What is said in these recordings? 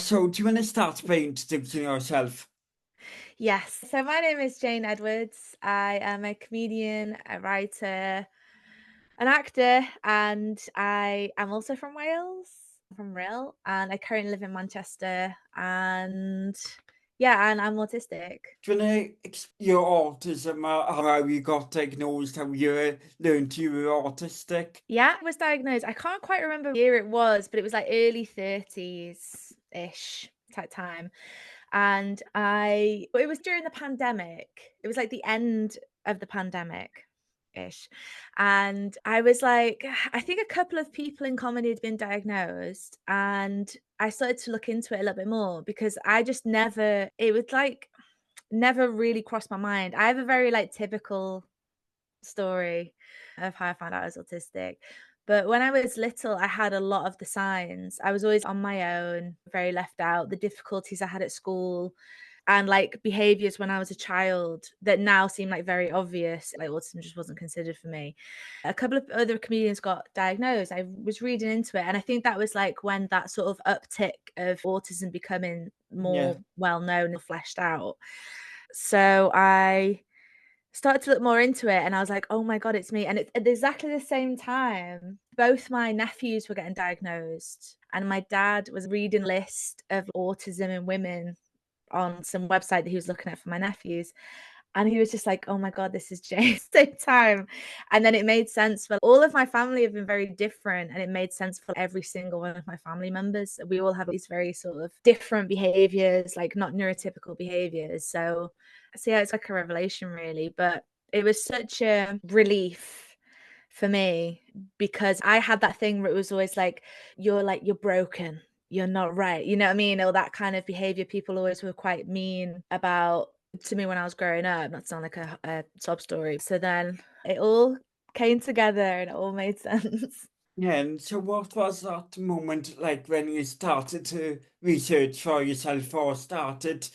So do you want to start by introducing yourself? Yes. So my name is Jane Edwards. I am a comedian, a writer, an actor, and I am also from Wales, from Rhyl, and I currently live in Manchester. And yeah, and I'm autistic. Do you want to your autism, how you got diagnosed, how you learned you were autistic? Yeah, I was diagnosed. I can't quite remember what year it was, but it was like early 30s ish type time. And it was during the pandemic. It was like the end of the pandemic ish. And I was like, I think a couple of people in comedy had been diagnosed. And I started to look into it a little bit more because I just never, it was like, never really crossed my mind. I have a very like typical story of how I found out I was autistic. But when I was little, I had a lot of the signs. I was always on my own, very left out, the difficulties I had at school, and like behaviors when I was a child that now seem like very obvious. Like autism just wasn't considered for me. A couple of other comedians got diagnosed. I was reading into it, and I think that was like when that sort of uptick of autism becoming Yeah. more well known and fleshed out. So I started to look more into it and I was like, "Oh my god, it's me." And it's at exactly the same time, both my nephews were getting diagnosed, and my dad was reading a list of autism in women on some website that he was looking at for my nephews. And he was just like, "Oh my god, this is Jay," at the same time. And then it made sense for all of my family have been very different, and it made sense for every single one of my family members. We all have these very sort of different behaviors, like not neurotypical behaviors. So yeah, it's like a revelation really, but it was such a relief for me because I had that thing where it was always like, you're broken, you're not right. You know what I mean? Or that kind of behavior people always were quite mean about to me when I was growing up, not to sound like a sob story. So then it all came together and it all made sense. Yeah, and so what was that moment like when you started to research for yourself or started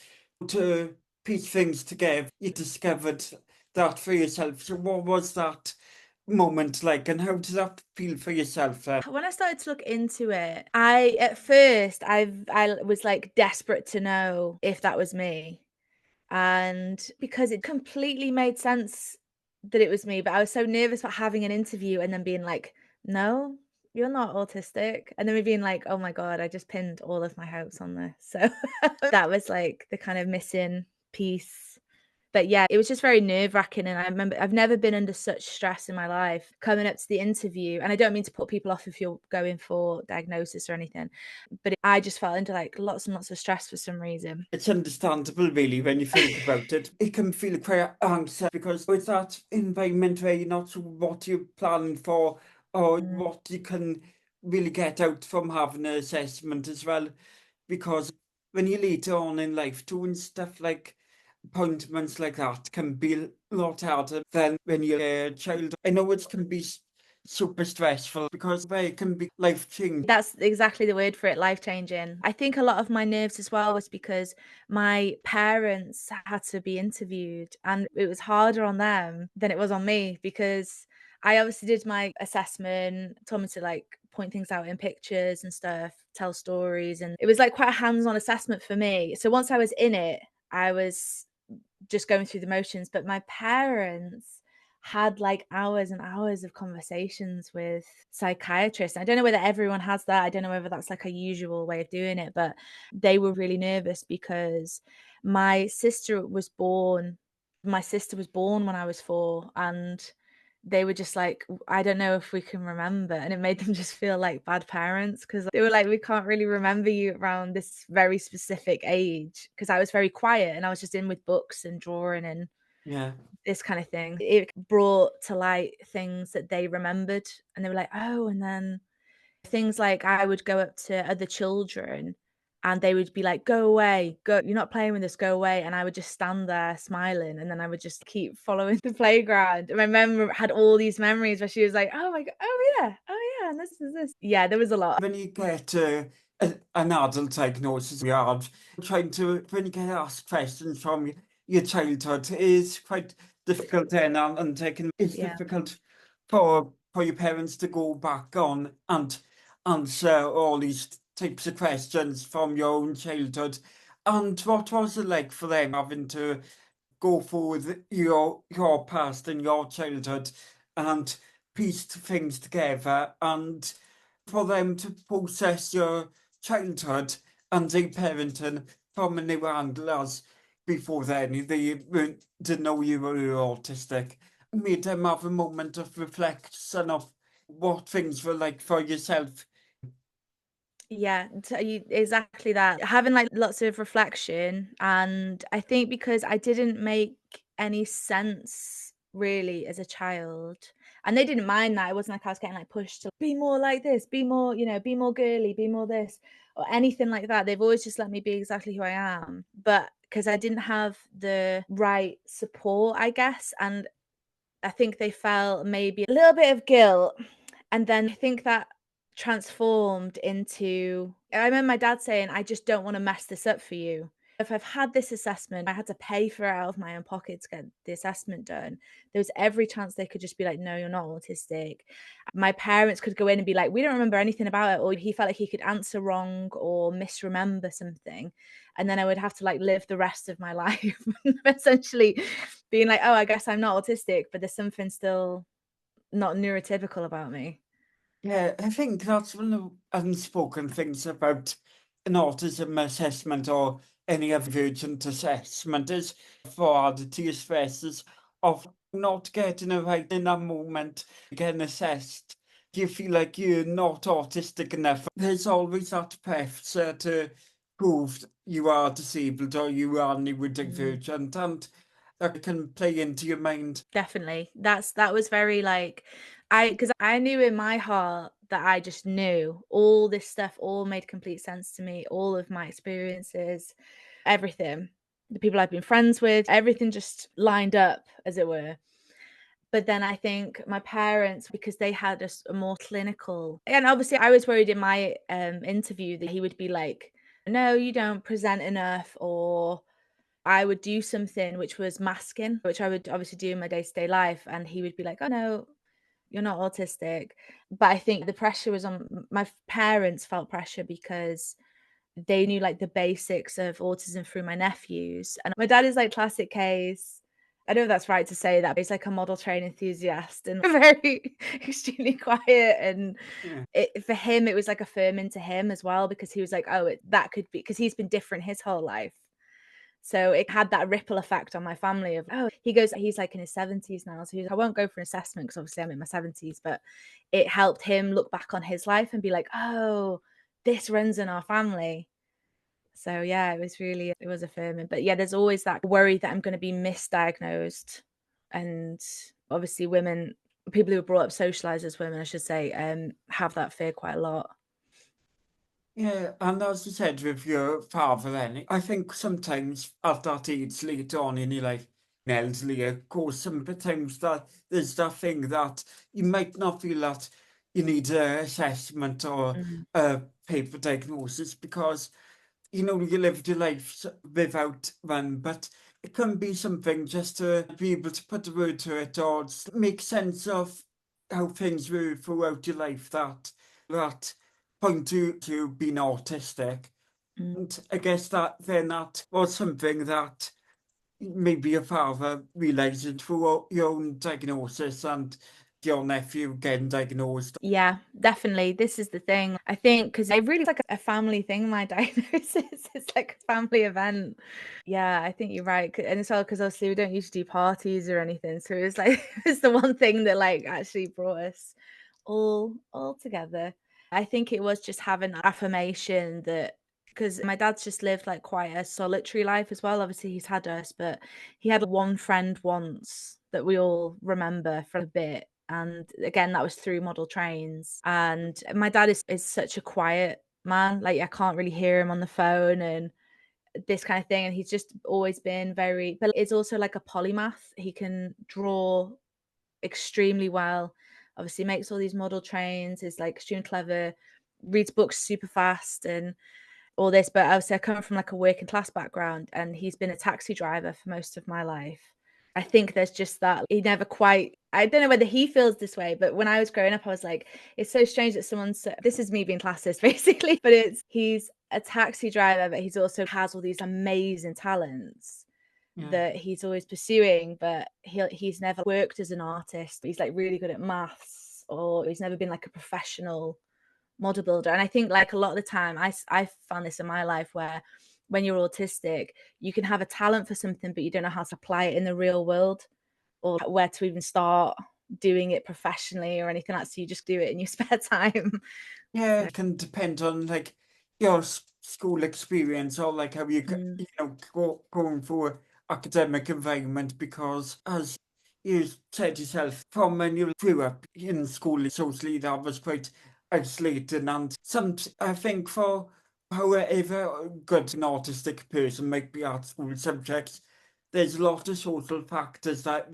to piece things together? You discovered that for yourself. So what was that moment like and how did that feel for yourself? When I started to look into it, I at first I was like desperate to know if that was me. And because it completely made sense that it was me, but I was so nervous about having an interview and then being like, "No, you're not autistic." And then me being like, "Oh my God, I just pinned all of my hopes on this." So that was like the kind of missing piece. But yeah, it was just very nerve-wracking, and I remember I've never been under such stress in my life coming up to the interview, and I don't mean to put people off if you're going for diagnosis or anything, but I just fell into, like, lots and lots of stress for some reason. It's understandable, really, when you think about it. It can feel quite anxious because with that environment where you're not sure what you're planning for or Mm. what you can really get out from having an assessment as well. Because when you're later on in life, doing stuff like appointments like that can be a lot harder than when you're a child. I know it can be super stressful because where it can be life changing. That's exactly the word for it, life-changing. I think a lot of my nerves as well was because my parents had to be interviewed, and it was harder on them than it was on me because I obviously did my assessment, told me to, like, point things out in pictures and stuff, tell stories, and it was, like, quite a hands-on assessment for me. So once I was in it, I was just going through the motions, but my parents had like hours and hours of conversations with psychiatrists. I don't know whether everyone has that. I don't know whether that's like a usual way of doing it, but they were really nervous because my sister was born my sister was born when I was 4, and they were just like, "I don't know if we can remember," and it made them just feel like bad parents because they were like, "We can't really remember you around this very specific age," because I was very quiet and I was just in with books and drawing and Yeah. this kind of thing. It brought to light things that they remembered, and they were like, "Oh," and then things like I would go up to other children and they would be like, "Go away, go, you're not playing with this, go away." And I would just stand there smiling and then I would just keep following the playground. And my mum had all these memories where she was like, "Oh my god, oh yeah, and this is this." Yeah, there was a lot. When you get an adult diagnosis, you are trying to, when you get asked questions from your childhood, it is quite difficult then, and it's Yeah. difficult for your parents to go back on and answer all these types of questions from your own childhood. And what was it like for them having to go through your past and your childhood and piece things together, and for them to process your childhood and their parenting from a new angle, as before then didn't know you were autistic, made them have a moment of reflection of what things were like for yourself. Yeah, exactly that. Having like lots of reflection, and I think because I didn't make any sense really as a child, and they didn't mind that. It wasn't like I was getting like pushed to be more like this, be more, be more girly, be more this, or anything like that. They've always just let me be exactly who I am. But because I didn't have the right support, I guess, and I think they felt maybe a little bit of guilt. And then I think that transformed into, I remember my dad saying, I just don't want to mess this up for you. If I've had this assessment, I had to pay for it out of my own pocket to get the assessment done. There was every chance they could just be like, no, you're not autistic. My parents could go in and be like, we don't remember anything about it. Or he felt like he could answer wrong or misremember something. And then I would have to like live the rest of my life essentially being like, oh, I guess I'm not autistic, but there's something still not neurotypical about me. Yeah, I think that's one of the unspoken things about an autism assessment or any other divergent assessment is for oddity stresses of not getting it right in that moment, getting assessed. You feel like you're not autistic enough. There's always that pressure to prove you are disabled or you are Mm. neurodivergent, and that can play into your mind. Definitely. That was very like, because I knew in my heart that I just knew all this stuff all made complete sense to me, all of my experiences, everything. The people I've been friends with, everything just lined up, as it were. But then I think my parents, because they had a more clinical, and obviously I was worried in my interview that he would be like, no, you don't present enough, or I would do something which was masking, which I would obviously do in my day-to-day life, and he would be like, oh no, you're not autistic. But I think the pressure was on my parents, felt pressure because they knew like the basics of autism through my nephews. And my dad is like classic case. I don't know if that's right to say that, but he's like a model train enthusiast and very extremely quiet. And Yeah. for him, it was like affirming to him as well, because he was like, oh, that could be, because he's been different his whole life. So it had that ripple effect on my family of, oh, he's like in his 70s now. So I won't go for an assessment because obviously I'm in my 70s, but it helped him look back on his life and be like, oh, this runs in our family. So yeah, it was affirming. But yeah, there's always that worry that I'm going to be misdiagnosed. And obviously people who are brought up socialized as women, I should say, have that fear quite a lot. Yeah, and as you said with your father then, I think sometimes at that age later on in your life, elderly, of course, sometimes that there's that thing that you might not feel that you need an assessment or Mm. a paper diagnosis because you lived your life without one, but it can be something just to be able to put a word to it or just make sense of how things were throughout your life that point to being autistic. Mm. And I guess that was something that maybe your father realized through your own diagnosis and your nephew getting diagnosed. Yeah, definitely. This is the thing. I think because it really is like a family thing, my diagnosis. It's like a family event. Yeah, I think you're right. And it's all because obviously we don't usually do parties or anything. So it's like it's the one thing that like actually brought us all together. I think it was just having that affirmation that, because my dad's just lived like quite a solitary life as well. Obviously, he's had us, but he had one friend once that we all remember for a bit. And again, that was through model trains. And my dad is such a quiet man. Like I can't really hear him on the phone and this kind of thing. And he's just always been very, but it's also like a polymath. He can draw extremely well. Obviously, makes all these model trains, is like extremely clever, reads books super fast and all this. But obviously, I come from like a working class background, and he's been a taxi driver for most of my life. I think there's just that he never quite I don't know whether he feels this way, but when I was growing up, I was like, it's so strange that this is me being classist basically, but he's a taxi driver, but he's also has all these amazing talents Yeah. that he's always pursuing, but he's never worked as an artist. He's like really good at maths, or he's never been like a professional model builder. And I think like a lot of the time, I found this in my life where when you're autistic, you can have a talent for something, but you don't know how to apply it in the real world, or where to even start doing it professionally or anything like that. So you just do it in your spare time. Yeah, So, it can depend on like your school experience or like how mm, going for academic environment, because as you said yourself, from when you grew up in school socially that was quite isolating, and some I think for however good an autistic person might be at school subjects, there's a lot of social factors that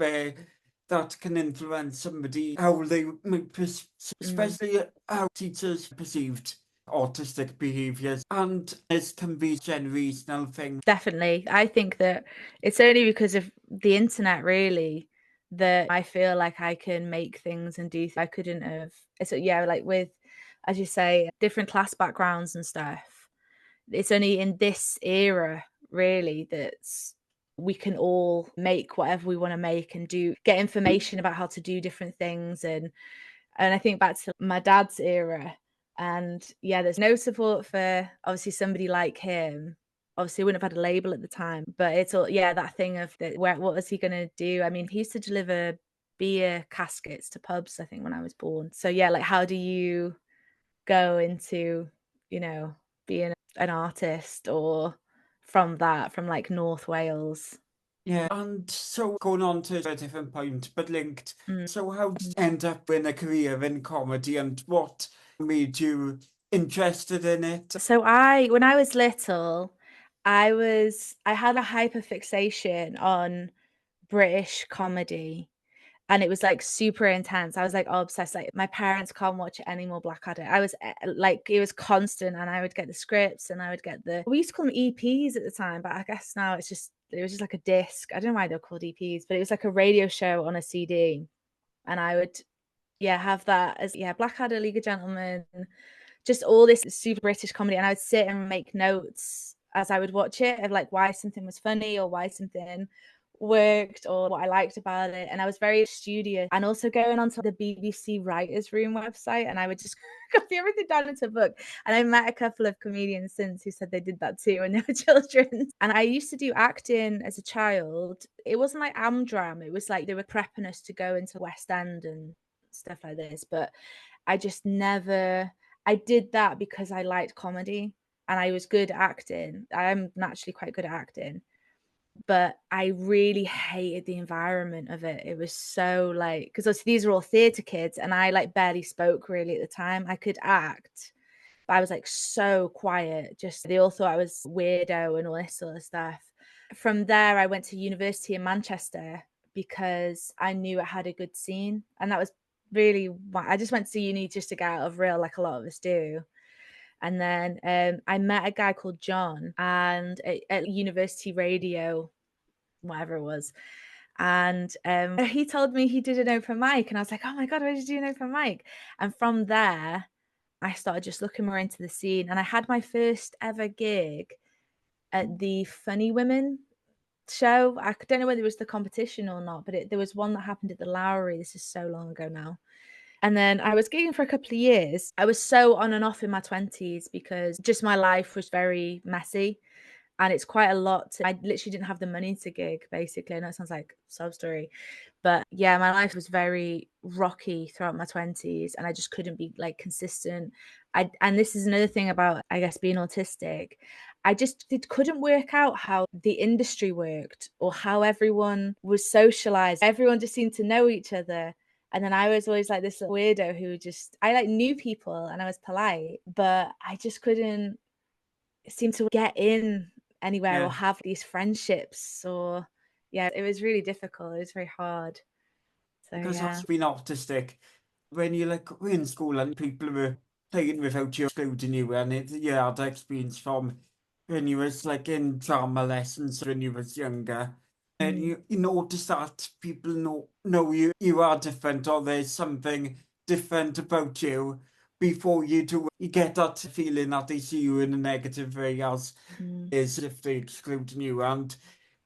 can influence somebody how they might mm. especially how teachers perceived autistic behaviors, and this can be a generational thing. Definitely. I think that it's only because of the internet really that I feel like I can make things and do I couldn't have. So yeah, like with, as you say, different class backgrounds and stuff. It's only in this era really that we can all make whatever we want to make and get information about how to do different things. And I think back to my dad's era, and yeah, there's no support for obviously somebody like him. Obviously, he wouldn't have had a label at the time, but it's all, yeah, that thing of what was he going to do? I mean, he used to deliver beer caskets to pubs, I think, when I was born. So yeah, like how do you go into, you know, being an artist, or from like North Wales? Yeah, and so going on to a different point, but linked. Mm. So how did you end up in a career in comedy, and what made you interested in it? So when I was little, I had a hyperfixation on British comedy, and it was like super intense. I was like obsessed. Like my parents can't watch any more Blackadder. I was like, it was constant, and I would get the scripts, and I would get we used to call them EPs at the time, but I guess now it was just like a disc. I don't know why they're called EPs, but it was like a radio show on a CD, and I would, yeah, have that as, yeah, Blackadder, League of Gentlemen, just all this super British comedy. And I would sit and make notes as I would watch it of like why something was funny or why something worked or what I liked about it. And I was very studious, and also going onto the BBC Writers Room website, and I would just copy everything down into a book. And I met a couple of comedians since who said they did that too when they were children. And I used to do acting as a child. It wasn't like Amdram, it was like they were prepping us to go into West End and stuff like this. But I just never, I did that because I liked comedy and I was good at acting. I am naturally quite good at acting, but I really hated the environment of it. It was so like, because these are all theatre kids, and I like barely spoke really at the time. I could act, but I was like so quiet. Just they all thought I was weirdo and all this sort of stuff. From there, I went to university in Manchester because I knew it had a good scene, and that was really why I just went to uni, just to get out of real, like a lot of us do. And then I met a guy called John, and at university radio, whatever it was. And he told me he did an open mic, and I was like, oh my God, why did you do an open mic? And from there, I started just looking more into the scene. And I had my first ever gig at the Funny Women show. I don't know whether it was the competition or not, but there was one that happened at the Lowry. This is so long ago now. And then I was gigging for a couple of years. I was so on and off in my 20s because just my life was very messy. And it's quite a lot. I literally didn't have the money to gig, basically. I know it sounds like a sob story, but yeah, my life was very rocky throughout my 20s, and I just couldn't be like consistent. And this is another thing about, I guess, being autistic. It couldn't work out how the industry worked or how everyone was socialized. Everyone just seemed to know each other. And then I was always like this weirdo who I like knew people and I was polite, but I just couldn't seem to get in anywhere or Yeah, have these friendships, or yeah, it was really difficult. It was very hard. So because yeah. that's been autistic. When you like were in school and people were playing without you, excluding you, and you had that experience from when you was like in drama lessons when you was younger. and you notice that people know you are different, or there's something different about you before you do. You get that feeling that they see you in a negative way, as is if they excluding you. And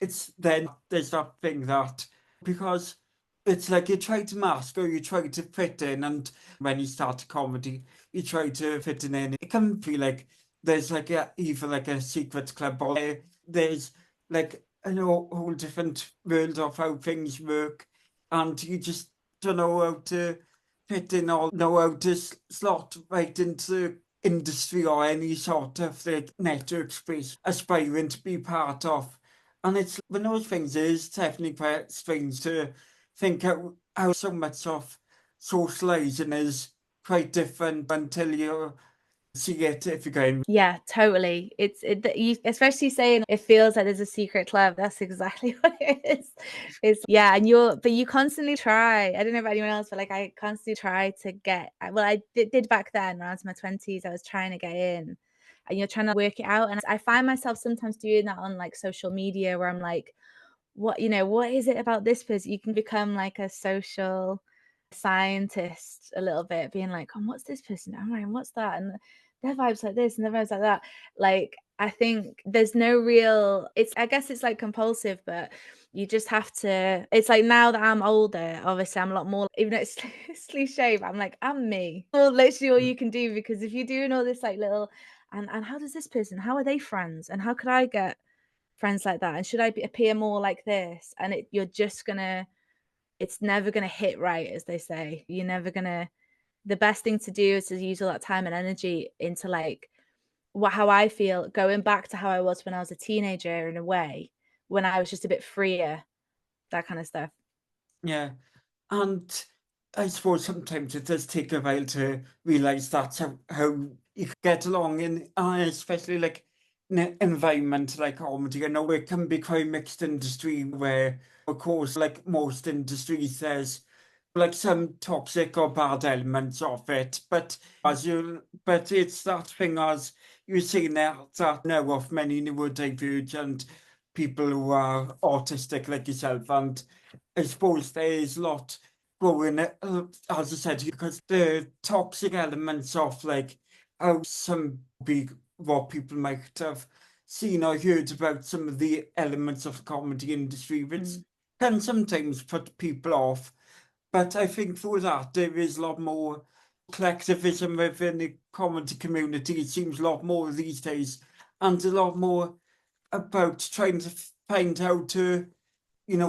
it's then there's that thing that, because it's like you try to mask or you try to fit in, and when you start a comedy, you try to fit in. It can feel like there's like either like a secret club, or there's like a whole different world of how things work, and you just don't know how to fit in or know how to slot right into industry or any sort of like network space aspiring to be part of. And it's one of those things is definitely quite strange to think how so much of socializing is quite different until you see it, if you're going. Yeah, totally. You, especially saying it feels like there's a secret club. That's exactly what it is. It's yeah, and but you constantly try. I don't know about anyone else, but like I constantly try to get. Well, I did back then when I was in my 20s. I was trying to get in, and you're trying to work it out. And I find myself sometimes doing that on like social media, where I'm like, what is it about this person? You can become like a social scientist a little bit, being like, oh, what's this person? Oh my, what's that? And their vibes like this and their vibes like that. Like, I think there's no real, I guess it's like compulsive, but you just have to, it's like now that I'm older, obviously I'm a lot more, even though it's cliche, but I'm like, I'm me. Well, literally all you can do, because if you're doing all this like little, and how does this person, how are they friends? And how could I get friends like that? And should I appear more like this? And you're just gonna, it's never gonna hit right, as they say. You're never gonna, the best thing to do is to use all that time and energy into like how I feel, going back to how I was when I was a teenager, in a way, when I was just a bit freer, that kind of stuff. Yeah. And I suppose sometimes it does take a while to realize that's how you get along in, especially like in an environment like comedy. I know it can be quite mixed industry where, of course, like most industries, there's like some toxic or bad elements of it. But it's that thing, as you were saying there, that know of many neurodivergent people who are autistic like yourself, and I suppose there is a lot growing, as I said, because the toxic elements of like how some big what people might have seen or heard about some of the elements of the comedy industry, which can sometimes put people off. But I think for that, there is a lot more collectivism within the comedy community. It seems a lot more these days, and a lot more about trying to find how to,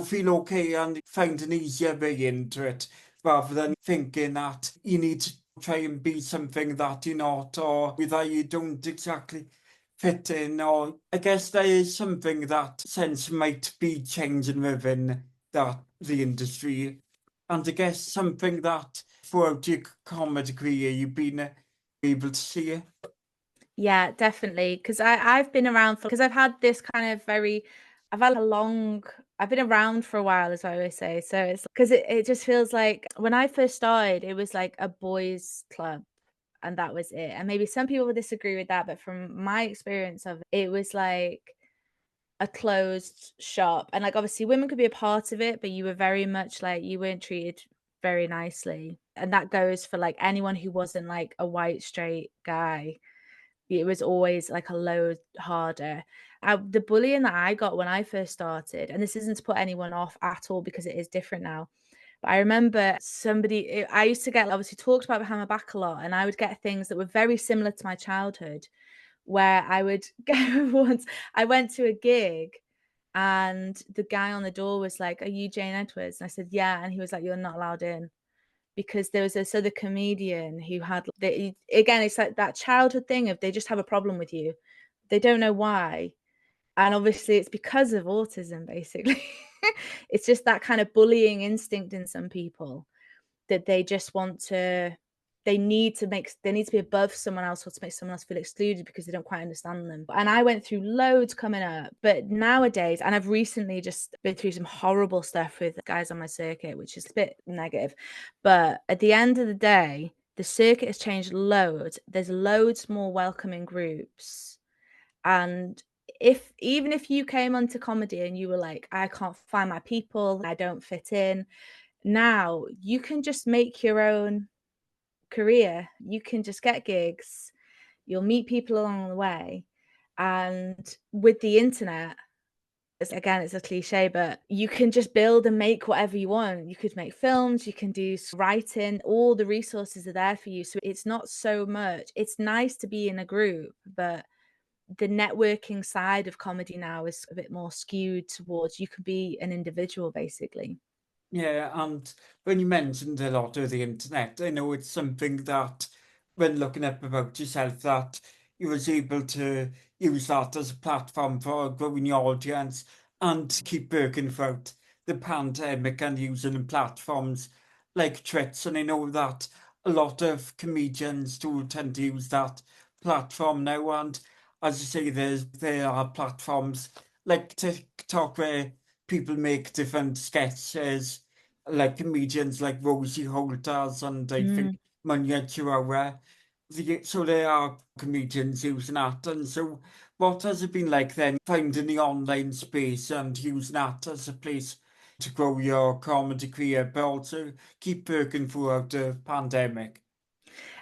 feel okay and find an easier way into it, rather than thinking that you need to try and be something that you're not, or that you don't exactly fit in. Or I guess there is something that sense might be changing within the industry. And I guess something that throughout your comedy career you've been able to see. Yeah, definitely. Because I've been around because I've had this kind of I've had a long, I've been around for a while, as I always say. So it's because it just feels like when I first started, it was like a boys' club, and that was it. And maybe some people would disagree with that, but from my experience of it, it was like a closed shop. And like obviously women could be a part of it, but you were very much like, you weren't treated very nicely. And that goes for like anyone who wasn't like a white straight guy. It was always like a load harder. The bullying that I got when I first started, and this isn't to put anyone off at all because it is different now, but I remember I used to get obviously talked about behind my back a lot, and I would get things that were very similar to my childhood, where I would go once. I went to a gig, and the guy on the door was like, "Are you Jane Edwards?" And I said, "Yeah." And he was like, "You're not allowed in." Because there was this other comedian who had, again, it's like that childhood thing of they just have a problem with you. They don't know why. And obviously it's because of autism, basically. It's just that kind of bullying instinct in some people, that they just want to, they need to be above someone else, or to make someone else feel excluded because they don't quite understand them. And I went through loads coming up, but nowadays, and I've recently just been through some horrible stuff with guys on my circuit, which is a bit negative, but at the end of the day, the circuit has changed loads. There's loads more welcoming groups, and if even if you came onto comedy and you were like, I can't find my people, I don't fit in, now you can just make your own career. You can just get gigs, you'll meet people along the way. And with the internet, it's a cliche, but you can just build and make whatever you want. You could make films, you can do writing, all the resources are there for you. So it's not so much, it's nice to be in a group, but the networking side of comedy now is a bit more skewed towards you can be an individual basically. Yeah, and when you mentioned a lot of the internet, I know it's something that when looking up about yourself that you was able to use that as a platform for growing your audience and keep working throughout the pandemic and using platforms like Twitch. And I know that a lot of comedians do tend to use that platform now. And as you say, there are platforms like TikTok where people make different sketches like comedians like Rosie Holters and I think Mm. Munya Chihuahua. So there are comedians using that. And so what has it been like then finding the online space and using that as a place to grow your comedy career, but also keep working throughout the pandemic?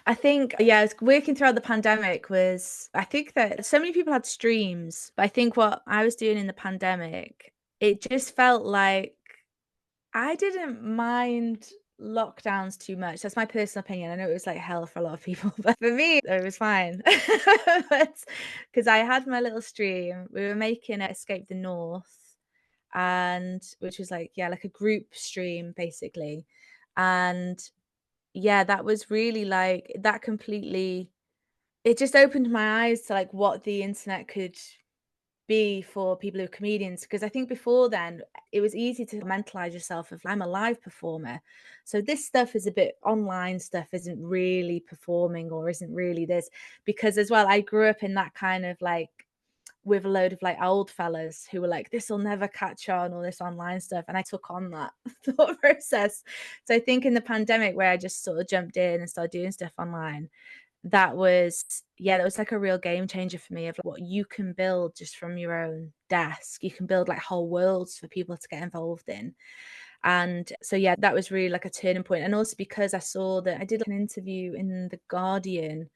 I think, yeah, working throughout the pandemic was, I think that so many people had streams, but I think what I was doing in the pandemic, it just felt like I didn't mind lockdowns too much. That's my personal opinion. I know it was like hell for a lot of people, but for me, it was fine. Because I had my little stream. We were making Escape the North, and which was like, yeah, like a group stream basically. And yeah, that was really like that completely, it just opened my eyes to like what the internet could be for people who are comedians, because I think before then it was easy to mentalize yourself of I'm a live performer, so this stuff is a bit online stuff isn't really performing or isn't really this, because as well I grew up in that kind of like with a load of like old fellas who were like this will never catch on, all this online stuff, and I took on that thought process. So I think in the pandemic where I just sort of jumped in and started doing stuff online, that was, yeah, that was like a real game changer for me of like what you can build just from your own desk. You can build like whole worlds for people to get involved in. And so yeah, that was really like a turning point. And also because I saw that I did like an interview in the Guardian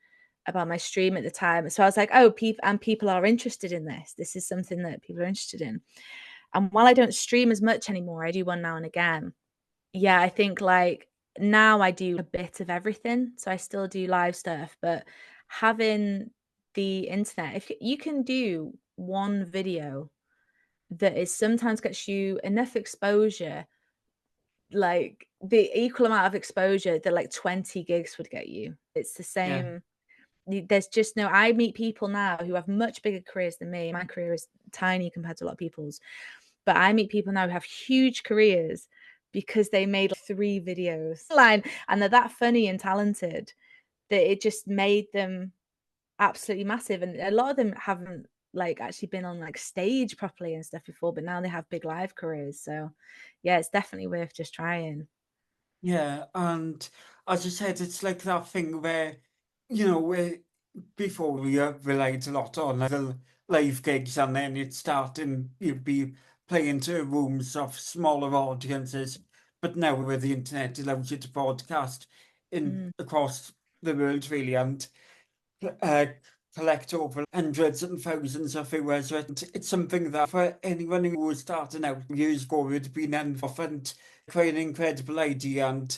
about my stream at the time, so I was like, oh, people are interested in this is something that people are interested in. And while I don't stream as much anymore, I do one now and again. Yeah, I think like now I do a bit of everything. So I still do live stuff, but having the internet, if you can do one video that is sometimes gets you enough exposure, like the equal amount of exposure that like 20 gigs would get you. It's the Yeah. same. There's just no, I meet people now who have much bigger careers than me. My career is tiny compared to a lot of people's, but I meet people now who have huge careers because they made like 3 videos online and they're that funny and talented that it just made them absolutely massive. And a lot of them haven't like actually been on like stage properly and stuff before, but now they have big live careers. So yeah, it's definitely worth just trying. Yeah, and as I said, it's like that thing where, where before we relied a lot on the live gigs, and then it starting you'd be playing to rooms of smaller audiences. But now with the internet, it allows you to broadcast in Mm, across the world really, and uh, collect over hundreds and thousands of viewers. It's something that for anyone who was starting out years ago would have been unthought and quite an incredible idea. And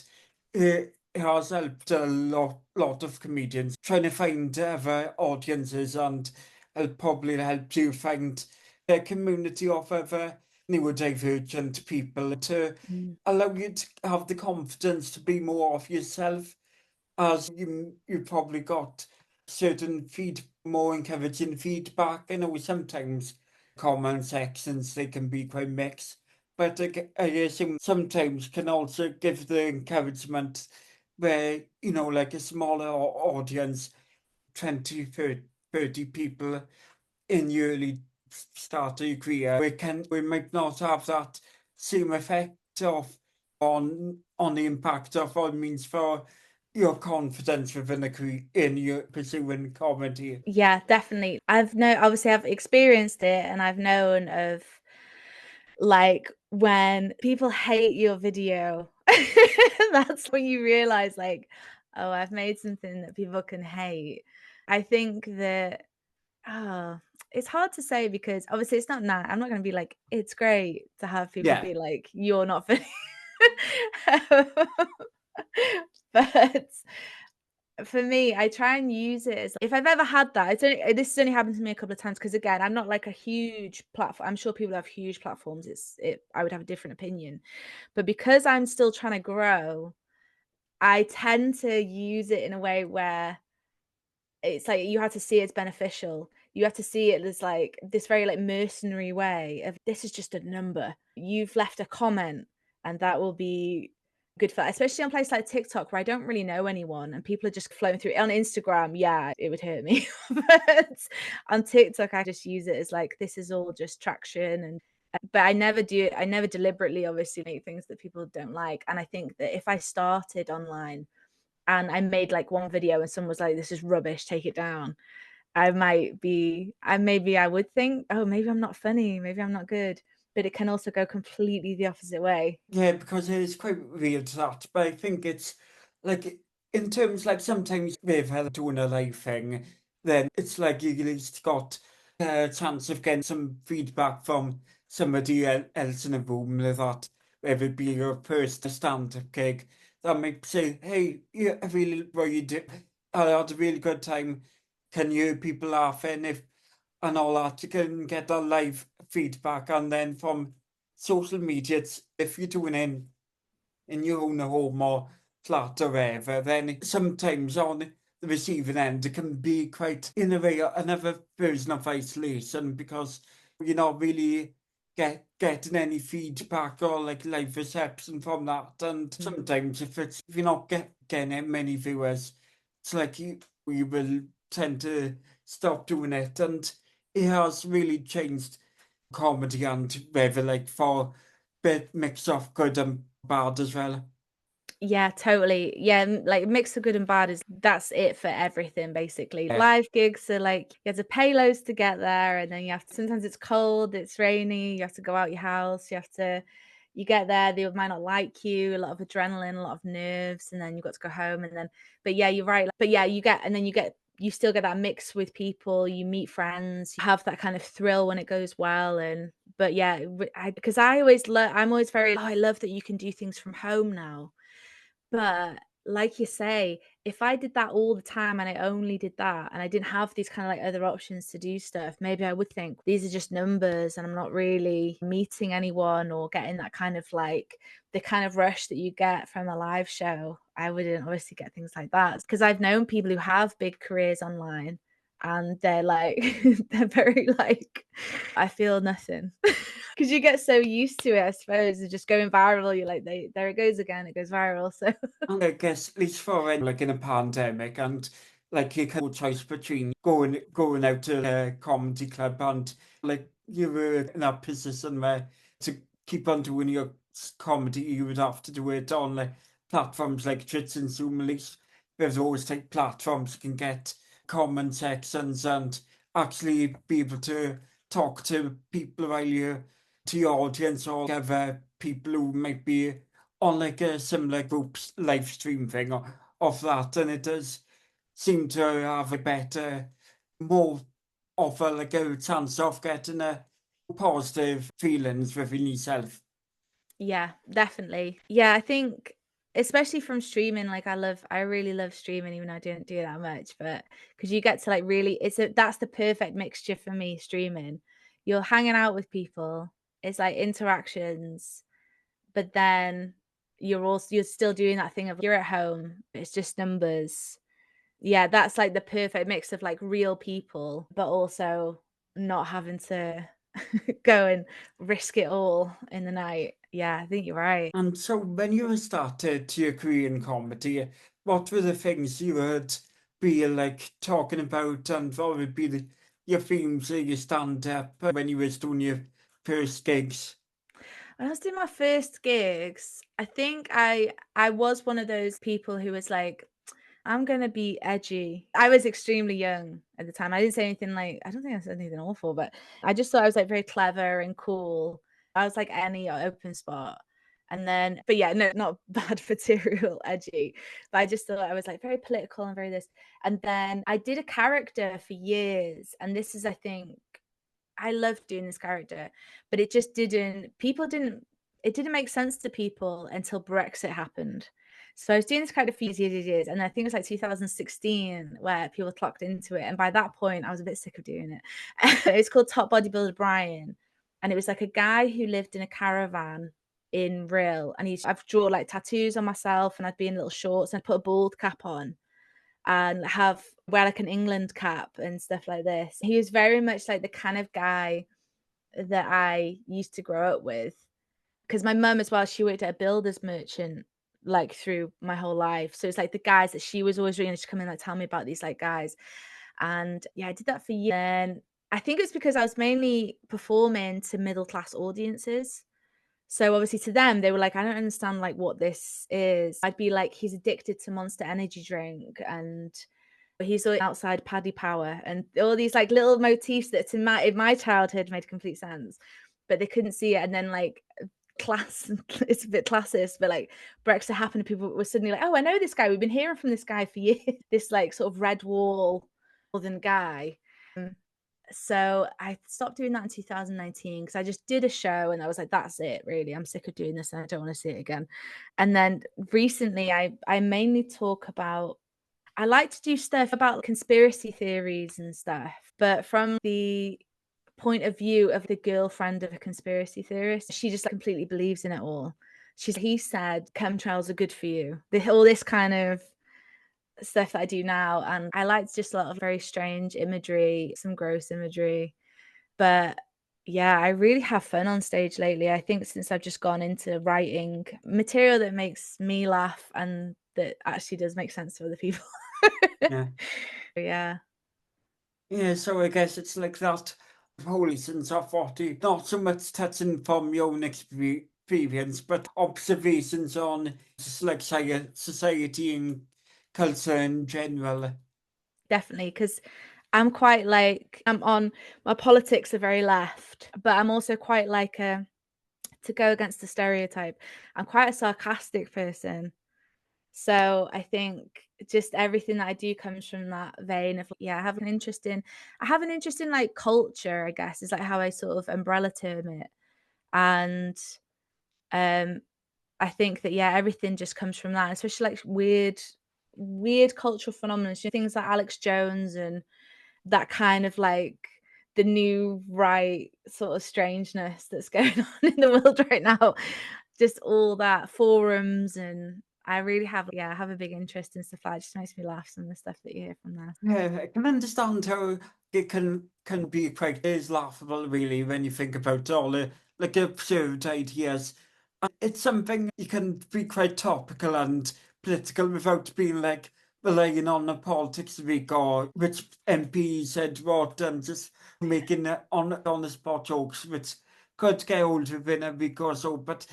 it has helped a lot of comedians trying to find other audiences, and it'll probably help you find a community of other neurodivergent people to mm, allow you to have the confidence to be more of yourself, as you probably got certain more encouraging feedback. I know sometimes comment sections they can be quite mixed, but I assume sometimes can also give the encouragement where like a smaller audience, 20, 30 people in your early start of your career, we might not have that same effect of on the impact of what it means for your confidence within in your pursuing comedy? Yeah, definitely. Obviously I've experienced it, and I've known of like when people hate your video. That's when you realize like, oh, I've made something that people can hate. I think that, oh, it's hard to say because obviously it's not that. I'm not going to be like, it's great to have people Yeah, be like, you're not funny. But for me, I try and use it as if I've ever had that. This has only happened to me a couple of times because again, I'm not like a huge platform. I'm sure people have huge platforms. I would have a different opinion, but because I'm still trying to grow, I tend to use it in a way where it's like you have to see it's beneficial. You have to see it as like this very like mercenary way of this is just a number. You've left a comment and that will be good for, especially on places like TikTok where I don't really know anyone and people are just flowing through. On Instagram, yeah, it would hurt me. But on TikTok, I just use it as like this is all just traction. And but I never deliberately obviously make things that people don't like. And I think that if I started online and I made like one video and someone was like, this is rubbish, take it down, maybe I would think, oh, maybe I'm not funny, maybe I'm not good. But it can also go completely the opposite way. yeah, because it is quite weird that, but I think it's like in terms like sometimes with her doing a live thing, then it's like you at least got a chance of getting some feedback from somebody else in the room like that, whether it be your first stand-up gig, that might say, hey, yeah, I really enjoyed it. I had a really good time. Can you hear people laughing if and all that? You can get that live feedback, and then from social media, it's, if you're doing it in your own home or flat or wherever, then sometimes on the receiving end, it can be quite, in a way, another version of isolation because you're not really getting any feedback or like live reception from that. And Mm. sometimes if you're not getting many viewers, it's like you will tend to stop doing it. And it has really changed comedy and whether like for bit mix of good and bad as well. Yeah, totally. Yeah, like mix of good and bad is that's it for everything basically. Yeah. Live gigs are like you have to pay loads to get there, and then you have to, sometimes it's cold, it's rainy, you have to go out your house, you get there, they might not like you, a lot of adrenaline, a lot of nerves, and then you've got to go home and then but yeah, you're right. But yeah, you still get that mix with people, you meet friends, you have that kind of thrill when it goes well. And but yeah, because I'm always very, oh, I love that you can do things from home now. But like you say, if I did that all the time and I only did that and I didn't have these kind of like other options to do stuff, maybe I would think these are just numbers and I'm not really meeting anyone or getting that kind of like the kind of rush that you get from a live show. I wouldn't obviously get things like that because I've known people who have big careers online and they're like, they're very like, I feel nothing. Because you get so used to it, I suppose, of just going viral. You're like, there it goes again, it goes viral. So And I guess at least for like in a pandemic and like you can no choice between going out to a comedy club and like you were in that position where to keep on doing your comedy you would have to do it on like platforms like Twitch and Zoom. At least there's always like platforms you can get comment sections and actually be able to talk to people while you to your audience or other people who might be on like a similar group's live stream thing of that, and it does seem to have a better, more offer like a chance of getting a positive feelings within yourself. yeah, definitely. Yeah, I think especially from streaming, like I really love streaming, even though I don't do that much, but because you get to like really, that's the perfect mixture for me, streaming. You're hanging out with people, it's like interactions, but then you're still doing that thing of you're at home, it's just numbers. Yeah, that's like the perfect mix of like real people, but also not having to go and risk it all in the night. Yeah, I think you're right. And so when you started your career in comedy, what were the things you would be like talking about and what would be your themes of your stand-up when you was doing your first gigs? When I was doing my first gigs, I think I was one of those people who was like, I'm gonna be edgy. I was extremely young at the time. I didn't say anything like, I don't think I said anything awful, but I just thought I was like very clever and cool. I was like any open spot. And then, but yeah, no, not bad material edgy, but I just thought I was like very political and very this. And then I did a character for years. And this is, I think, I loved doing this character, but it just it didn't make sense to people until Brexit happened. So I was doing this character for years, and I think it was like 2016 where people clocked into it. And by that point, I was a bit sick of doing it. It's called Top Bodybuilder Brian. And it was like a guy who lived in a caravan in real. And I've drawn like tattoos on myself, and I'd be in little shorts and I'd put a bald cap on and have wear like an England cap and stuff like this. He was very much like the kind of guy that I used to grow up with, because my mum as well, she worked at a builder's merchant like through my whole life. So it's like the guys that she was always reading, she'd come in like tell me about these like guys. And yeah, I did that for years. And I think it's because I was mainly performing to middle class audiences. So obviously to them, they were like, I don't understand like what this is. I'd be like, he's addicted to Monster Energy drink, and he's outside Paddy Power, and all these like little motifs that in my childhood made complete sense, but they couldn't see it. And then like class, it's a bit classist, but like Brexit happened and people were suddenly like, oh, I know this guy. We've been hearing from this guy for years. This like sort of red wall northern guy. So I stopped doing that in 2019 because I just did a show and I was like, that's it, really. I'm sick of doing this and I don't want to see it again. And then recently I mainly talk about, I like to do stuff about conspiracy theories and stuff, but from the point of view of the girlfriend of a conspiracy theorist. She just like, completely believes in it all. He said chemtrails are good for you. All this kind of stuff that I do now. And I like just a lot of very strange imagery, some gross imagery. But yeah, I really have fun on stage lately. I think since I've just gone into writing material that makes me laugh and that actually does make sense to other people. Yeah. Yeah. Yeah, so I guess it's like that whole sense of what you not so much touching from your own experience, but observations on just like society and culture in general. Definitely, because I'm quite like I'm on my politics are very left, but I'm also quite like a to go against the stereotype. I'm quite a sarcastic person. So I think just everything that I do comes from that vein of yeah, I have an interest in like culture, I guess, is like how I sort of umbrella term it. And um I think that yeah, everything just comes from that, especially like weird cultural phenomena, things like Alex Jones and that kind of like the new right sort of strangeness that's going on in the world right now. Just all that forums, and I really have I have a big interest in stuff like that. It just makes me laugh, some of the stuff that you hear from there. Yeah, I can understand how it can be quite is laughable really when you think about all the like absurd ideas. It's something you can be quite topical and political without being like relying on the politics week or which MP said what and just making on the spot jokes which could get old within a week or so, but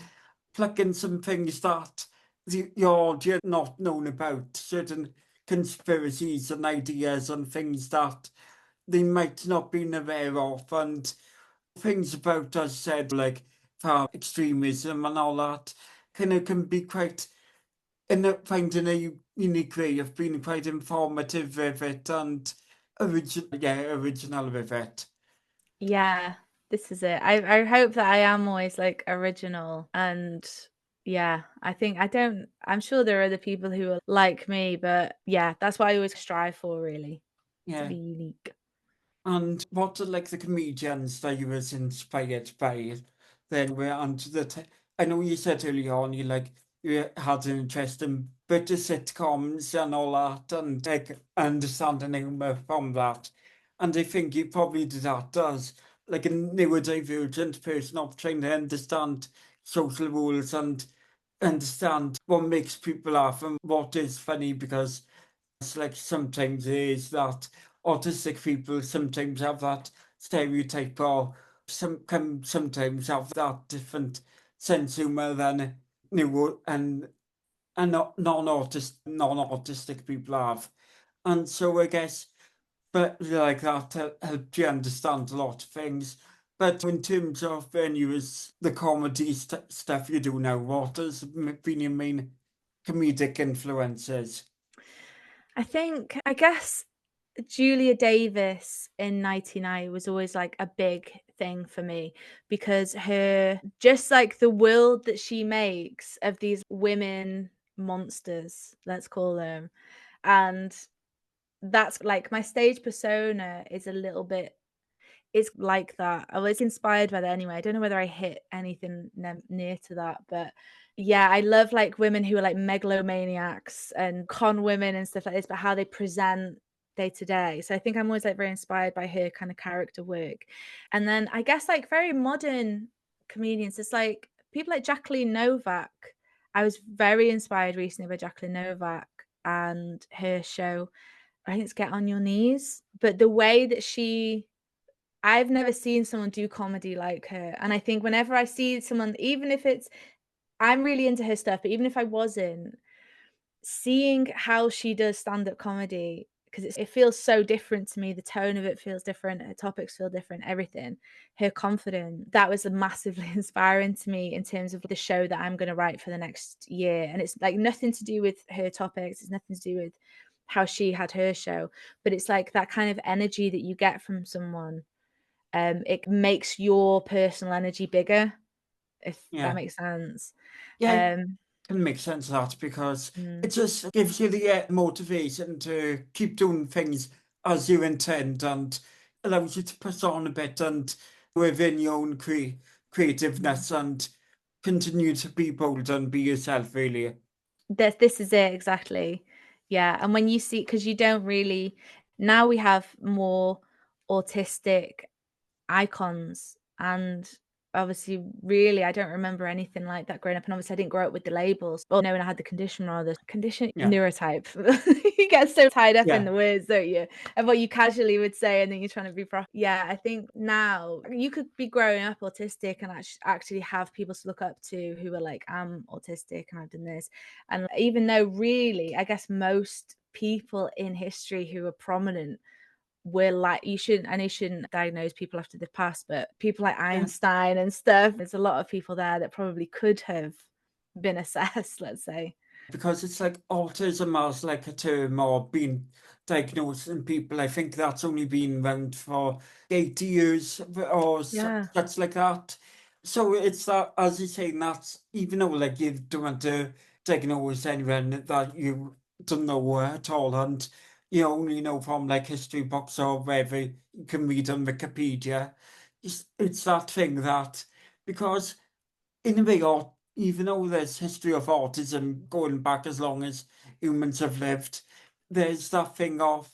plucking some things that your audience not known about, certain conspiracies and ideas and things that they might not be aware of, and things about us said like far extremism and all that kind of can be quite in finding a unique way of being quite informative with it and original with it. Yeah, this is it. I hope that I am always like original, and yeah, I think I'm sure there are other people who are like me, but yeah, that's what I always strive for, really, to Yeah. be unique. And what are like the comedians that you was inspired by? Then we're onto I know you said earlier on you like you had an interest in British sitcoms and all that, and like understanding humor from that. And I think you probably did that as like a neurodivergent person of trying to understand social rules and understand what makes people laugh and what is funny, because it's like sometimes it is that autistic people sometimes have that stereotype or some can sometimes have that different sense of humor than neuro and and non-autistic people have. And so I guess, but like that helped you understand a lot of things. But in terms of venues, the comedy stuff you do now, what has been your main comedic influences? I guess Julia Davis in 99 was always like a big thing for me because her just like the world that she makes of these women monsters, let's call them. And that's like my stage persona is a little bit it's like that. I was inspired by that anyway. I don't know whether I hit anything near to that, but yeah, I love like women who are like megalomaniacs and con women and stuff like this, but how they present day to day. So I think I'm always like very inspired by her kind of character work. And then I guess like very modern comedians, it's like people like Jacqueline Novak. I was very inspired recently by Jacqueline Novak and her show. I think it's Get on Your Knees. But the way that I've never seen someone do comedy like her. And I think whenever I see someone, even if I'm really into her stuff, but even if I wasn't, seeing how she does stand-up comedy, because it feels so different to me. The tone of it feels different. Her topics feel different, everything. Her confidence, that was massively inspiring to me in terms of the show that I'm going to write for the next year. And it's like nothing to do with her topics. It's nothing to do with how she had her show, but it's like that kind of energy that you get from someone it makes your personal energy bigger, if that Yeah. makes sense. Yeah, Um, can make sense of that because mm, it just gives you the motivation to keep doing things as you intend and allows you to push on a bit and within your own mm. creativeness and continue to be bold and be yourself, really. This is it exactly. Yeah, and when you see, because you don't really now we have more autistic icons and obviously really I don't remember anything like that growing up and obviously I didn't grow up with the labels or no when I had the condition rather condition Yeah, neurotype you get so tied up in yeah, the words don't you and what you casually would say and then you're trying to be proper yeah I think now you could be growing up autistic and actually have people to look up to who are like I'm autistic and I've done this and even though really I guess most people in history who are prominent we're like you shouldn't and you shouldn't diagnose people after they've passed but people like yeah. Einstein and stuff there's a lot of people there that probably could have been assessed let's say Because it's like autism as like a term or being diagnosed in people. I think that's only been around for 80 years or yeah such like that. So it's that, as you're saying, that's even though like you don't want to diagnose anyone that you don't know at all and you only know from like history books or wherever you can read on Wikipedia. It's that thing that because in a way, even though there's history of autism going back as long as humans have lived, there's that thing of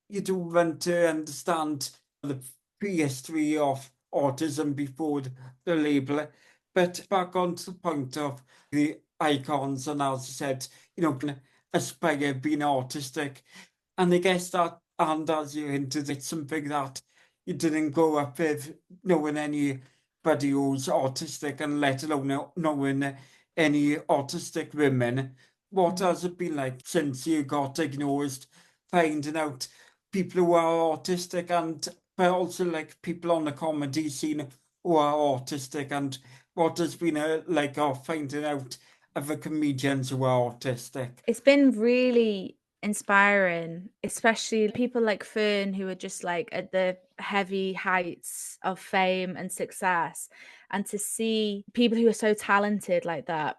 you do want to understand the prehistory of autism before the label. But back on to the point of the icons, and as I said, aspire being autistic. And I guess that, and as you hinted, it's something that you didn't grow up with knowing anybody who's autistic and let alone knowing any autistic women. What mm. has it been like since you got diagnosed, finding out people who are autistic and but also like people on the comedy scene who are autistic and what has been like of finding out other comedians who are autistic? It's been really inspiring especially people like Fern who are just like at the heavy heights of fame and success and to see people who are so talented like that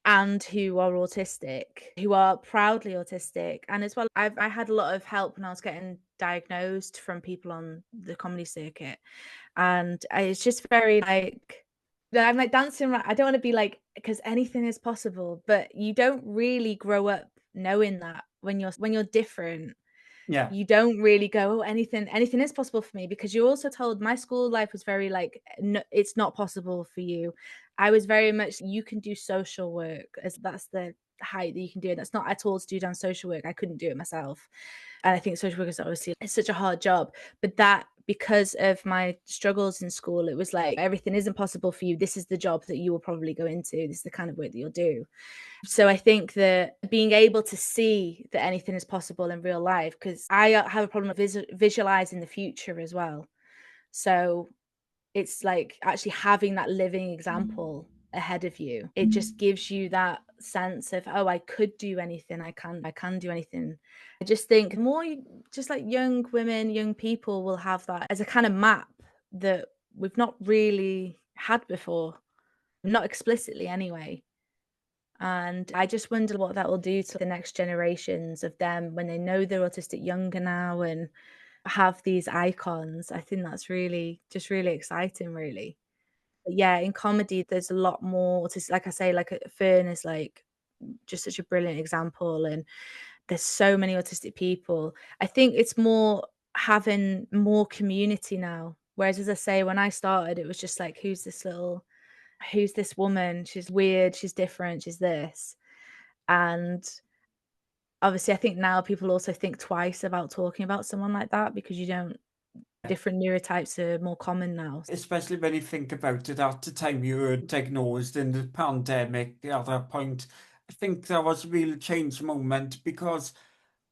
and who are autistic, who are proudly autistic. And as well, I had a lot of help when I was getting diagnosed from people on the comedy circuit. And it's just very like, I'm like dancing around. I don't want to be like, because anything is possible, but you don't really grow up knowing that when you're different Yeah. you don't really go, oh, anything is possible for me because you're also told my school life was very like, no, it's not possible for you. I was very much, you can do social work as that's the height that you can do it. That's not at all to do down social work. I couldn't do it myself. And I think social work is obviously it's such a hard job, but that because of my struggles in school, it was like, everything isn't possible for you. This is the job that you will probably go into. This is the kind of work that you'll do. So I think that being able to see that anything is possible in real life, because I have a problem with visualizing the future as well. So it's like actually having that living example ahead of you. It just gives you that sense of, oh, I could do anything. I can do anything. I just think more just like young women, young people will have that as a kind of map that we've not really had before, not explicitly anyway. And I just wonder what that will do to the next generations of them when they know they're autistic younger now and have these icons. I think that's really just really exciting, really. But yeah, in comedy, there's a lot more autistic. Like I say, like Fern is like just such a brilliant example, and there's so many autistic people. I think it's more having more community now. Whereas, as I say, when I started, it was just like, who's this woman? She's weird, she's different, she's this. And obviously, I think now people also think twice about talking about someone like that because you don't, different neurotypes are more common now. Especially when you think about it, at the time you were diagnosed in the pandemic at that point, I think that was a real change moment because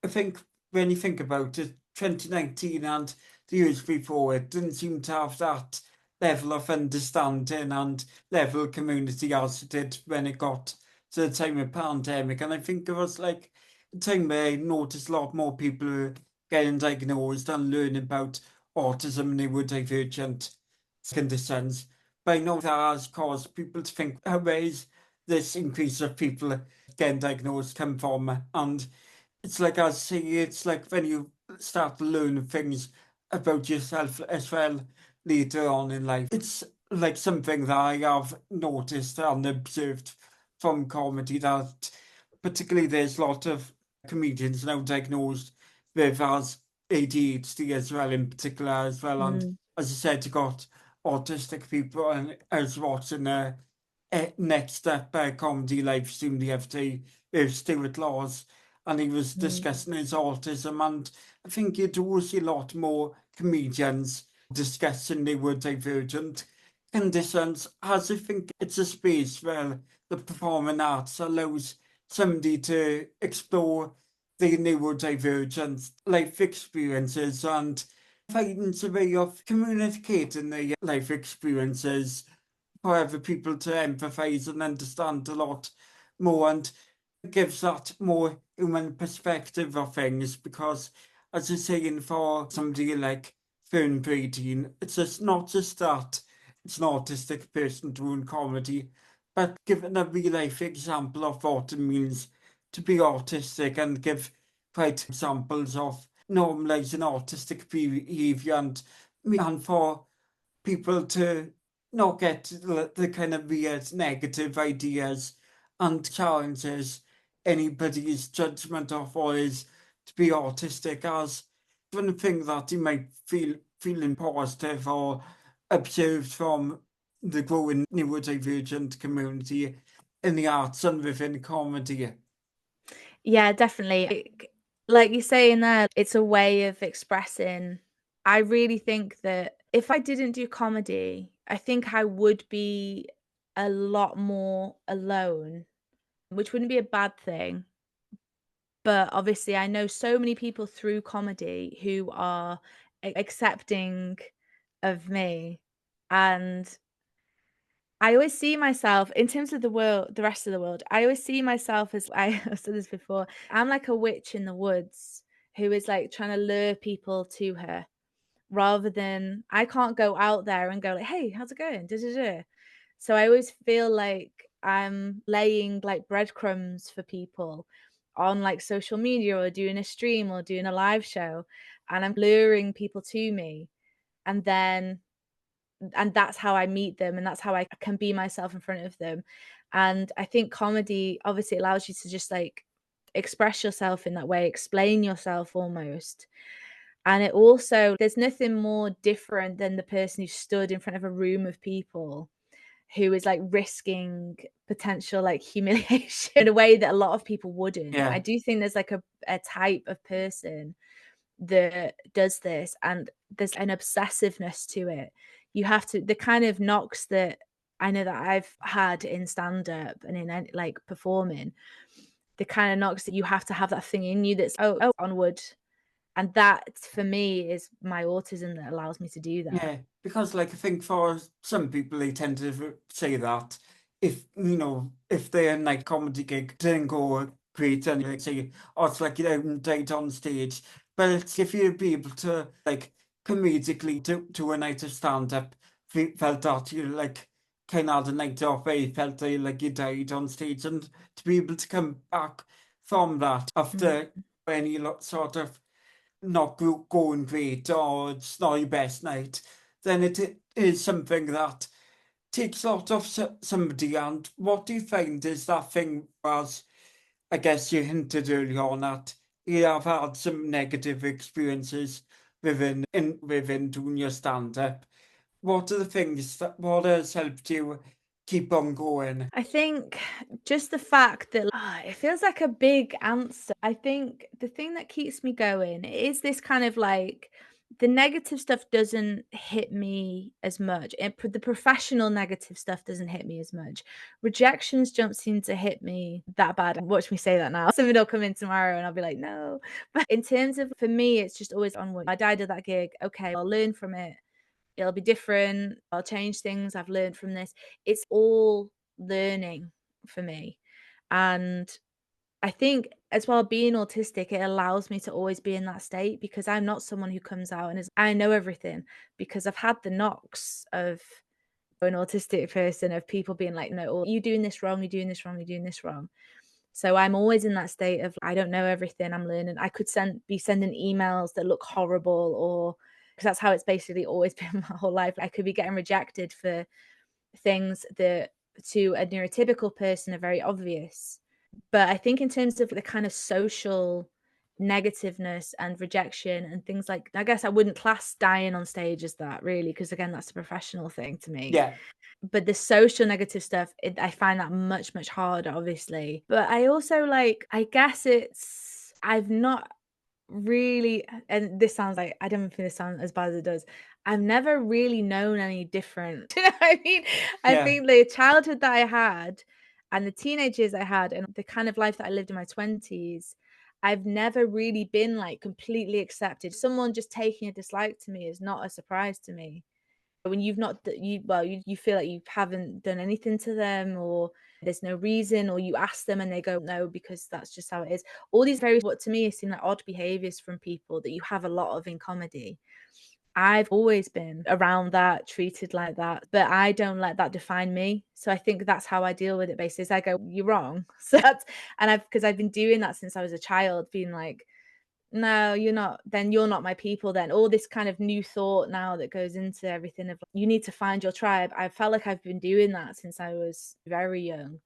I think when you think about it, 2019 and the years before, it didn't seem to have that level of understanding and level of community as it did when it got to the time of pandemic. And I think it was like a time where I noticed a lot more people were getting diagnosed and learning about autism, neurodivergent conditions. But I know that has caused people to think, where is this increase of people getting diagnosed come from? And it's like I say, it's like when you start to learn things about yourself as well later on in life. It's like something that I have noticed and observed from comedy that particularly there's a lot of comedians now diagnosed with as ADHD as well in particular as well. And Mm, as I said, you got autistic people, and I was watching Next Up comedy live stream the other day with Stuart Laws, and he was mm. discussing his autism. And I think you do see a lot more comedians discussing neurodivergent conditions, as I think it's a space where the performing arts allows somebody to explore the neurodivergent life experiences and finds a way of communicating their life experiences for other people to empathize and understand a lot more, and gives that more human perspective of things because, as you're saying, for somebody like Fern Brady, it's just not just that it's an autistic person doing comedy, but giving a real life example of what it means to be autistic and give quite examples of normalizing autistic behavior and for people to not get the kind of weird negative ideas and challenges anybody's judgment of what is to be autistic as one thing that you might feeling positive or observed from the growing neurodivergent community in the arts and within comedy. Yeah, definitely. Like you say in there, it's a way of expressing. I really think that if I didn't do comedy, I think I would be a lot more alone, which wouldn't be a bad thing. But obviously, I know so many people through comedy who are accepting of me. And I always see myself in terms of the world, the rest of the world. I always see myself as I've said this before. I'm like a witch in the woods who is like trying to lure people to her rather than I can't go out there and go like, "Hey, how's it going?" Da, da, da. So I always feel like I'm laying like breadcrumbs for people on like social media or doing a stream or doing a live show, and I'm luring people to me. And then and that's how I meet them and that's how I can be myself in front of them. And I think comedy obviously allows you to just like express yourself in that way, explain yourself almost. And it also, there's nothing more different than the person who stood in front of a room of people who is like risking potential like humiliation in a way that a lot of people wouldn't. Yeah. I do think there's like a type of person that does this, and there's an obsessiveness to it. You have to, the kind of knocks that I know that I've had in stand up and in like performing, the kind of knocks that you have to have that thing in you that's onward. And that for me is my autism that allows me to do that. Yeah, because like I think for some people they tend to say that if if their night comedy gig didn't go great and like say, oh, it's like you haven't died on stage. But it's if you'd be able to like comedically do a night of stand up, felt that you like kind of had a night off where you felt like you died on stage, and to be able to come back from that Mm. after any sort of not going great or it's not your best night, then it is something that takes a lot of somebody. And what do you find is that thing, as I guess you hinted earlier on, that you have had some negative experiences within doing your stand up. What are the things that what has helped you keep on going? I think just the fact that it feels like a big answer. I think the thing that keeps me going is this kind of like the negative stuff doesn't hit me as much. The professional negative stuff doesn't hit me as much. Rejections don't seem to hit me that bad. Watch me say that now. Somebody will come in tomorrow and I'll be like, no. But in terms of, for me, it's just always onward. I died at that gig. Okay, I'll learn from it. It'll be different. I'll change things. I've learned from this. It's all learning for me. And I think as well, being autistic, it allows me to always be in that state because I'm not someone who comes out and I know everything, because I've had the knocks of an autistic person, of people being like, no, you're doing this wrong, you're doing this wrong, you're doing this wrong. So I'm always in that state of I don't know everything, I'm learning. I could be sending emails that look horrible, or because that's how it's basically always been my whole life. I could be getting rejected for things that to a neurotypical person are very obvious. But I think in terms of the kind of social negativeness and rejection and things like, I guess I wouldn't class dying on stage as that really, because again, that's a professional thing to me. Yeah, But the social negative stuff, I find that much, much harder, obviously. But I also like, I guess I've not really, and this sounds like, I don't think this sounds as bad as it does. I've never really known any different. You know what I mean? I yeah. think the childhood that I had and the teenage years I had and the kind of life that I lived in my 20s, I've never really been like completely accepted. Someone just taking a dislike to me is not a surprise to me. When you've not you feel like you haven't done anything to them, or there's no reason, or you ask them and they go no because that's just how it is. All these very, what to me seem like odd behaviors from people that you have a lot of in comedy. I've always been around that, treated like that, but I don't let that define me. So I think that's how I deal with it basically, is I go, you're wrong. So that's, and because I've been doing that since I was a child, being like, no, you're not, then you're not my people. Then all this kind of new thought now that goes into everything of you need to find your tribe. I felt like I've been doing that since I was very young.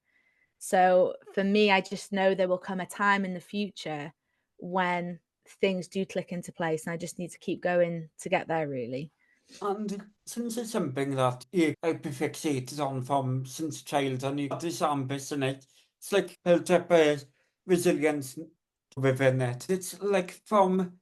So for me, I just know there will come a time in the future when things do click into place, and I just need to keep going to get there, really. And since it's something that you have been fixated on from since child and you got this ambition in it, it's like built up a resilience within it. It's like from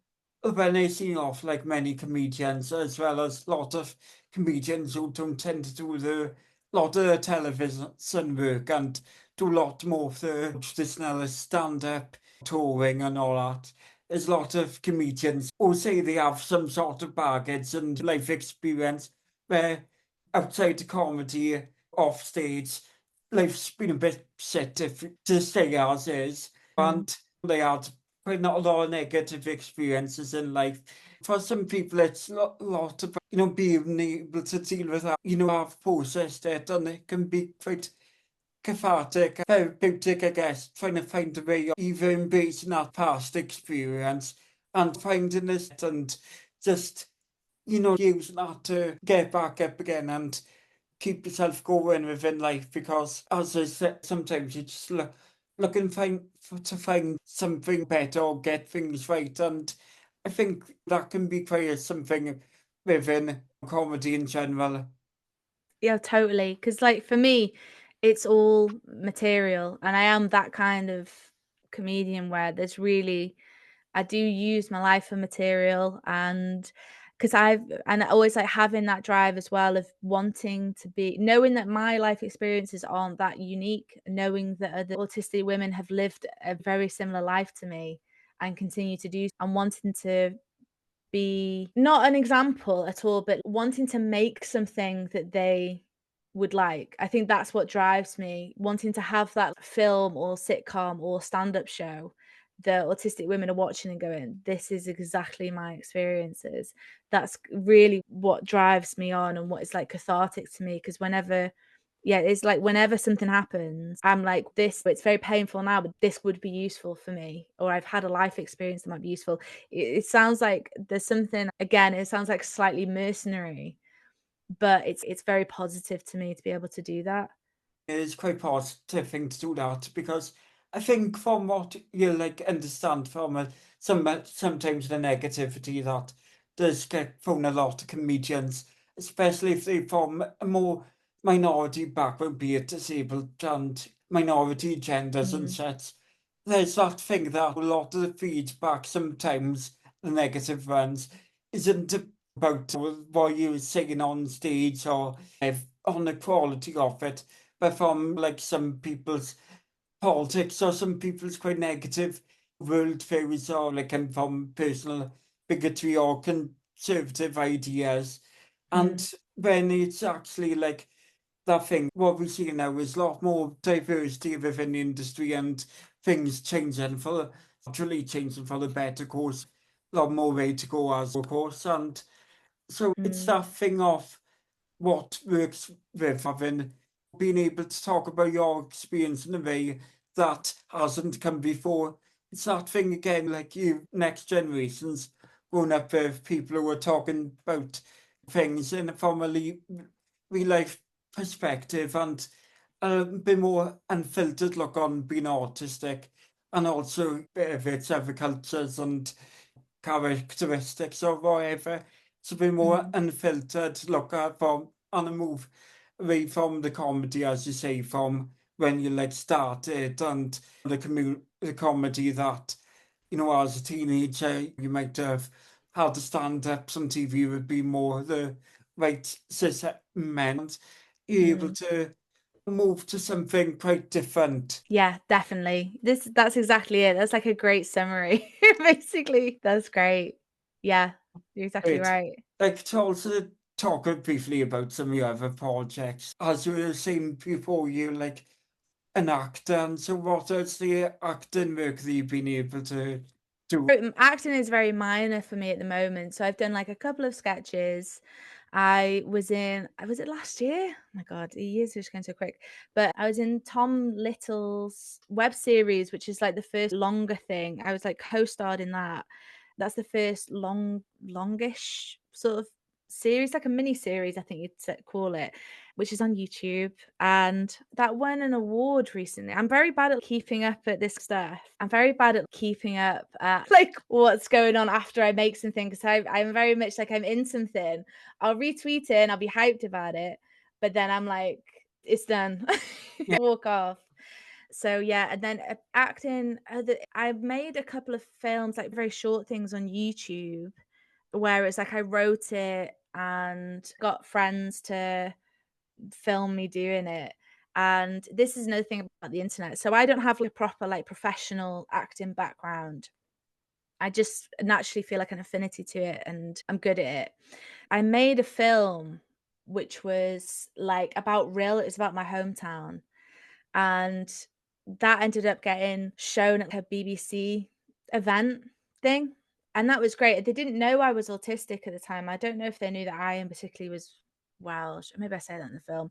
when I see off like many comedians as well as a lot of comedians who don't tend to do the lot of the television work and do a lot more of the traditional stand-up touring and all that. There's a lot of comedians who say they have some sort of baggage and life experience where outside the comedy, off stage, life's been a bit shit if to say as is. Mm. And they had quite not a lot of negative experiences in life. For some people, it's a lot of, being able to deal with that, have processed it, and it can be quite cathartic, therapeutic, I guess, trying to find a way of either embracing that past experience and finding this and just, using that to get back up again and keep yourself going within life because, as I said, sometimes you just look and to find something better or get things right. And I think that can be quite something within comedy in general. Yeah, totally. Because, like, for me, it's all material, and I am that kind of comedian where there's really I do use my life for material, and because I always like having that drive as well of wanting to be, knowing that my life experiences aren't that unique, knowing that other autistic women have lived a very similar life to me and continue to do, and wanting to be not an example at all, but wanting to make something that they would like. I think that's what drives me, wanting to have that film or sitcom or stand-up show that autistic women are watching and going, "This is exactly my experiences." That's really what drives me on and what is like cathartic to me, because whenever yeah, it's like whenever something happens, I'm like, this, it's very painful now, but this would be useful for me, or I've had a life experience that might be useful. It sounds like there's something, again, it sounds like slightly mercenary, but it's very positive to me to be able to do that. It's quite positive thing to do that because I think from what you like understand from it, sometimes the negativity that does get thrown a lot of comedians, especially if they from a more minority background, be it disabled and minority genders and Mm, such. There's that thing that a lot of the feedback sometimes the negative ones isn't about what you're saying on stage or if on the quality of it, but from like some people's politics or some people's quite negative world views or like from personal bigotry or conservative ideas. mm, And when it's actually like that thing, what we see now is a lot more diversity within the industry and things changing for actually changing for the better course, a lot more way to go as of course. And so it's mm, that thing of what works with having been able to talk about your experience in a way that hasn't come before. It's that thing again, like you, next generations growing up with people who are talking about things in a formally real life perspective and a bit more unfiltered look on being autistic and also if it's other cultures and characteristics or whatever. It's a bit more mm, unfiltered look at from on a move away from the comedy, as you say, from when you like started and the comedy that, you know, as a teenager you might have had the stand-ups on TV would be more the right cis men. You're able mm. to move to something quite different. Yeah, definitely. That's exactly it. That's like a great summary. Basically, that's great. Yeah, you're exactly Great. right. Like to also talk briefly about some of your other projects. As you were saying before, you like an actor, and so what is the acting work that you've been able to do? Acting is very minor for me at the moment. So I've done like a couple of sketches. Was it last year? Oh my God, the years are just going so quick. But I was in Tom Little's web series, which is like the first longer thing. I was like co-starred in that. That's the first longish sort of series, like a mini series, I think call it, which is on YouTube. And that won an award recently. I'm very bad at keeping up at this stuff. I'm very bad at keeping up at like what's going on after I make something, because I'm very much like, I'm in something, I'll retweet it and I'll be hyped about it, but then I'm like, it's done. Yeah, Walk off. So yeah, and then acting. I've made a couple of films, like very short things on YouTube, where it's like I wrote it and got friends to film me doing it. And this is another thing about the internet. So I don't have like a proper like professional acting background. I just naturally feel like an affinity to it and I'm good at it. I made a film which was like about real, it was about my hometown. And that ended up getting shown at a BBC event thing. And that was great. They didn't know I was autistic at the time. I don't know if they knew that I in particularly was Welsh. Maybe I say that in the film.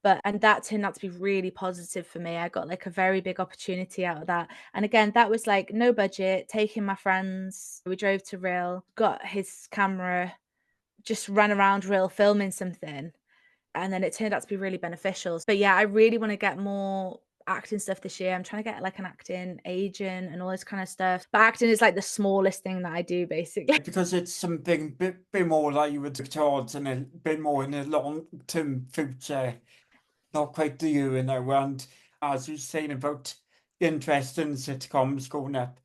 But and that turned out to be really positive for me. I got like a very big opportunity out of that. And again, that was like no budget, taking my friends. We drove to Real, got his camera, just ran around Real filming something, and then it turned out to be really beneficial. But yeah, I really want to get more acting stuff this year. I'm trying to get like an acting agent and all this kind of stuff. But acting is like the smallest thing that I do, basically. because it's something bit more like you would look towards and a bit more in the long term future. Not quite the you know, and as you're saying about the interest in sitcoms going up,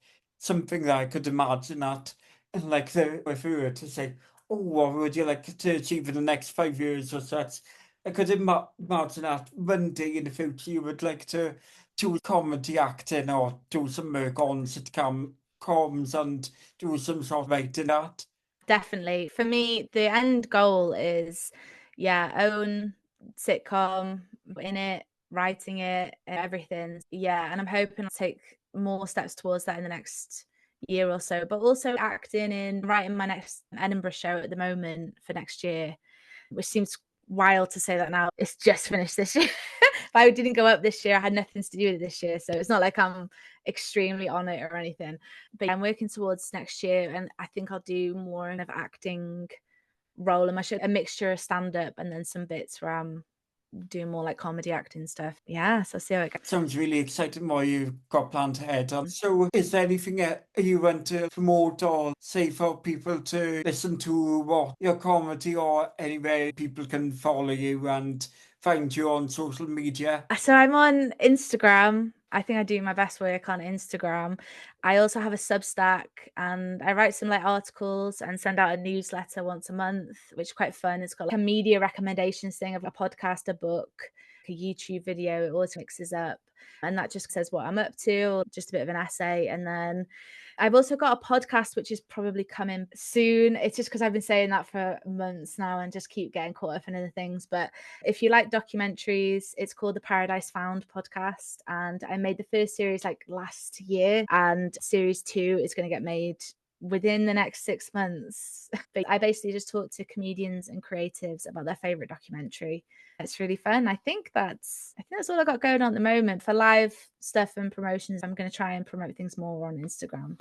something that I could imagine that, and like if we were to say, oh, what would you like to achieve in the next 5 years or such? I could imagine that one day in the future you would like to do comedy acting or do some work on sitcoms and do some sort of writing that. Definitely. For me, the end goal is, yeah, own sitcom in it, writing it, everything. Yeah, and I'm hoping I'll take more steps towards that in the next year or so, but also acting in writing my next Edinburgh show at the moment for next year, which seems wild to say that now. It's just finished this year. If I didn't go up this year, I had nothing to do with it this year. So it's not like I'm extremely on it or anything. But I'm working towards next year, and I think I'll do more of acting role in my show, a mixture of stand-up and then some bits where I'm doing more like comedy acting stuff. Yeah, so I'll see how it goes. Sounds really exciting what you've got planned ahead. So, is there anything you want to promote or say for people to listen to what your comedy or anywhere people can follow you and find you on social media? So I'm on Instagram. I think I do my best work on Instagram. I also have a Substack, and I write some like articles and send out a newsletter once a month, which is quite fun. It's got like a media recommendations thing of a podcast, a book, a YouTube video. It always mixes up. And that just says what I'm up to, or just a bit of an essay. And then I've also got a podcast, which is probably coming soon. It's just because I've been saying that for months now and just keep getting caught up in other things. But if you like documentaries, it's called the Paradise Found podcast. And I made the first series like last year, and series 2 is going to get made within the next 6 months. But I basically just talk to comedians and creatives about their favorite documentary. It's really fun. I think that's all I got going on at the moment. For live stuff and promotions, I'm going to try and promote things more on Instagram.